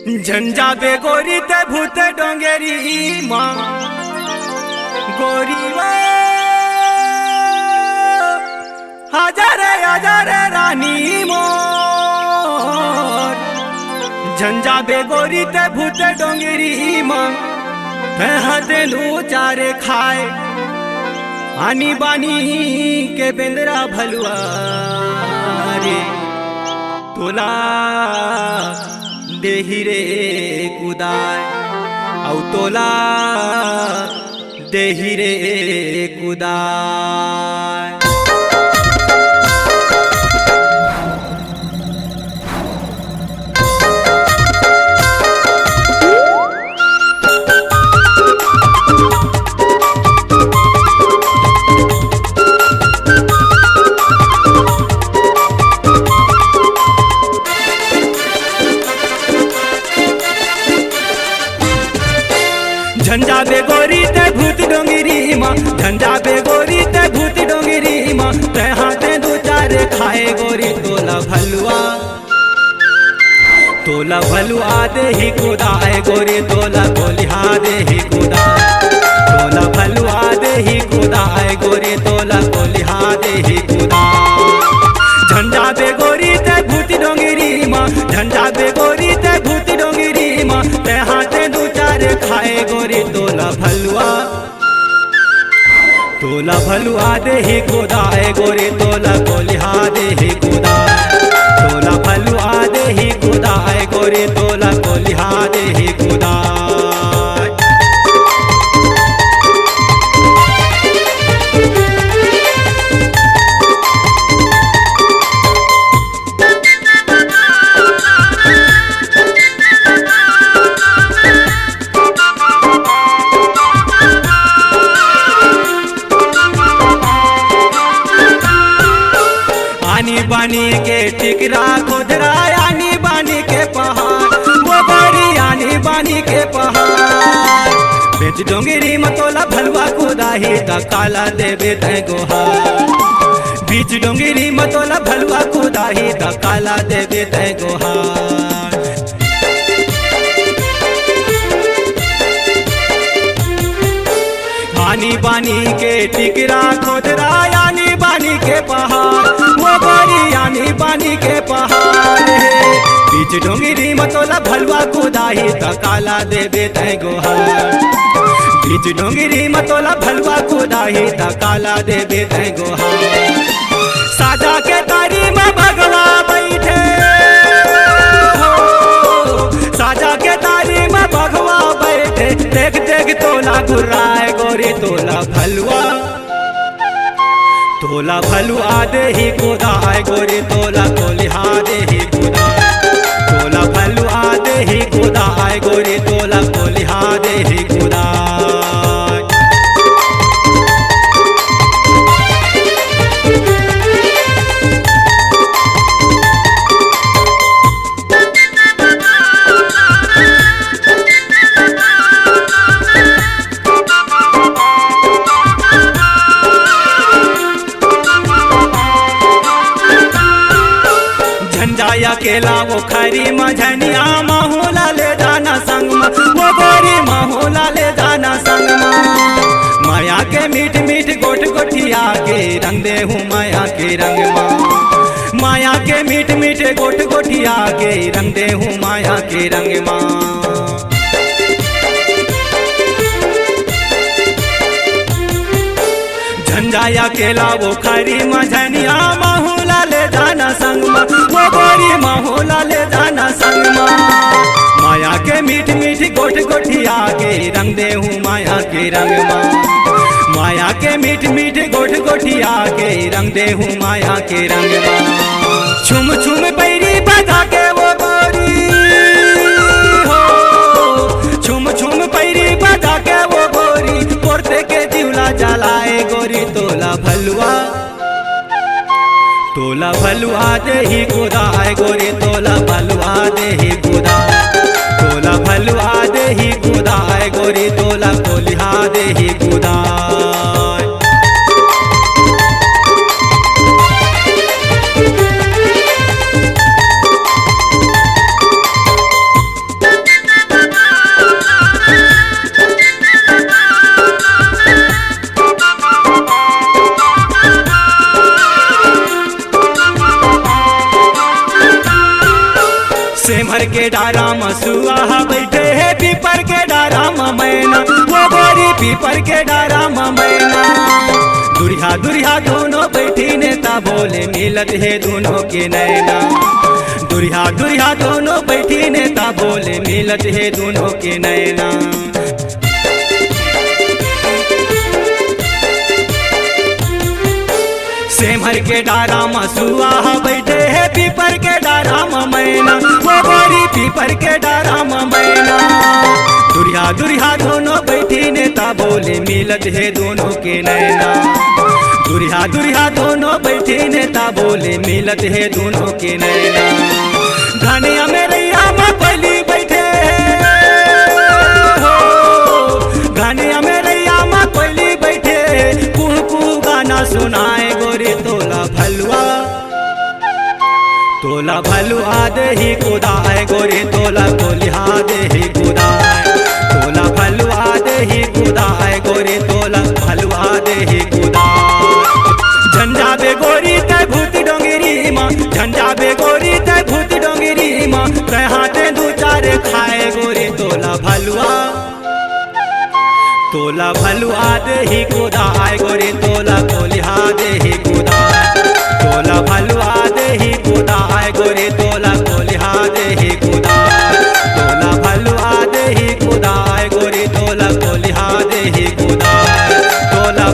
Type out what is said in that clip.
झंझा बे गोरी ते भूत डोंगेरी माँ गोरी हजारे हजारे रानी मोर झंझा बे गोरी ते भूत डोंगेरी माँ तेलू चारे खाए आनी बानी के बेंदरा भलुआ रे तोला देही रे कुदाय औ तोला देही रे कुदाय। झंझा बे गोरी ते भूत डोंगरी माँ झंझा बे गोरी ते भूत डोंगरी माँ ते हाथे दो चार खाए गोरी तोला भलुआ दे ही कुदाए गोरी तोला गोलिहा दे ही कुदाए तोला भलुआ दे ही कुदाए गोरी तोला गोलिहा दे ही कुदाए। झंझा बे गोरी ते भूत डोंगरी माँ झंझा बे गोरी ते भूत डोंगरी माँ ते हाथे दो चार खाए गोरी तोला भलुआ दे ही कुदाए गोरी तोला गोलिहा दे ही कुदाए तोला भलुआ दे ही कुदाए गोरी तोला गोलिहा दे ही कुदाए। आनी बानी के टिकरा खुदरा आनी बानी के पहाड़ वो बड़ी आनी बानी के पहाड़ बेच डोंगरी मतोला भलुआ कुदाही त काला देवे तय गोहार बीच डोंगरी मतोला भलुआ कुदाही त काला देवे तय गोहार। आनी बानी के टिकरा खुदरा आनी बानी के पहाड़ वो बड़ी आनी बानी के पहाड़ बीच डोंगरी मतोला भलुआ कुदाही त काला देवे तय गोहार बीच डोंगरी मतोला भलुआ कुदाही त काला देवे तय गोहार। साजा के तारी में भगवा बैठे हो साजा के तारी में भगवा बैठे देख देख तोला गुर्राए गोरी तोला भलुआ दे ही कुदाए गोरी तोला गोलिहा दे ही कुदाए तोला भलुआ दे ही कुदाए गोरी तोला गोलिहा दे ही कुदाए। अकेला वो खरी मझनिया माहौला ले जाना संग वो गोरी माहौला ले जाना संग माया के मीठ मीठ गोट गोठिया के रंग दे हूँ माया के रंग माया के मीठ मीठ गोट गोठिया के रंग दे हूँ माया के रंग माँ। झंझा अकेला वो खरी मझनिया माहौला ले जाना संग वो गोरी माहौला ले जाना संग माया के मीठ मीठ गोट गोठिया के रंग दे हूँ माया के रंग माया के मीठ मीठ गोट गोठिया के रंग दे हूँ माया के रंग छुम छुम पैरी बजा के वो गोरी हो छुम छुम पैरी बजा के वो गोरी पोरते के दिवला जलाए गोरी तोला भलुआ दे ही कुदाए गोरी तोला भलुआ दे ही कुदाए तोला भलुआ दे ही कुदाए गोरी तोला गोलिहा दे ही कुदाए। सेमर के डारा मसुआ बैठे है पीपर के डारा मैना, वो गोरी पीपर के डारा मैना। दुरिया दुरिया दोनों बैठी नेता बोले मिलत है दोनों के नैना। दुरिया दुरिया दोनों बैठी नेता बोले मिलत है दोनों के नैना। सेमर के डारा मसुआ बैठे है पीपर के डारा मैना, वो गोरी पीपर के डारा मैना। दुरिया दुरिया दोनों बैठी नेता बोले मिलत है दोनों के नैना। दुरिया दुरिया दोनों बैठी नेता बोले मिलत है दोनों के नैना। घनिया में रैया में पहली बैठे हो, घनिया में रैया में पहली बैठे कुह कुह गाना सुनाए गोरी तोला भलुआ। तोला भलुआ दे ही कुदाए गोरी तोला कोलिहा दे ही कुदाए। तोला भलुआ दे ही कुदाए गोरी तोला भलुआ दे ही कुदाए। झंझाबे गोरी तय भूत डोंगरी माँ, झंझाबे गोरी तय भूत डोंगरी माँ। तय हाथे दू चार खाए गोरी तोला भलुआ। तोला भलुआ दे ही कुदाए गोरी तोला कोलिहा दे ही कुदाए। तोला भलुआ दे ही कुदाए गोरी तोला कोलिहा दे ही कुदाए। तोला भलुआ दे ही कुदाए गोरी तोला कोलिहा दे ही कुदाए। तोला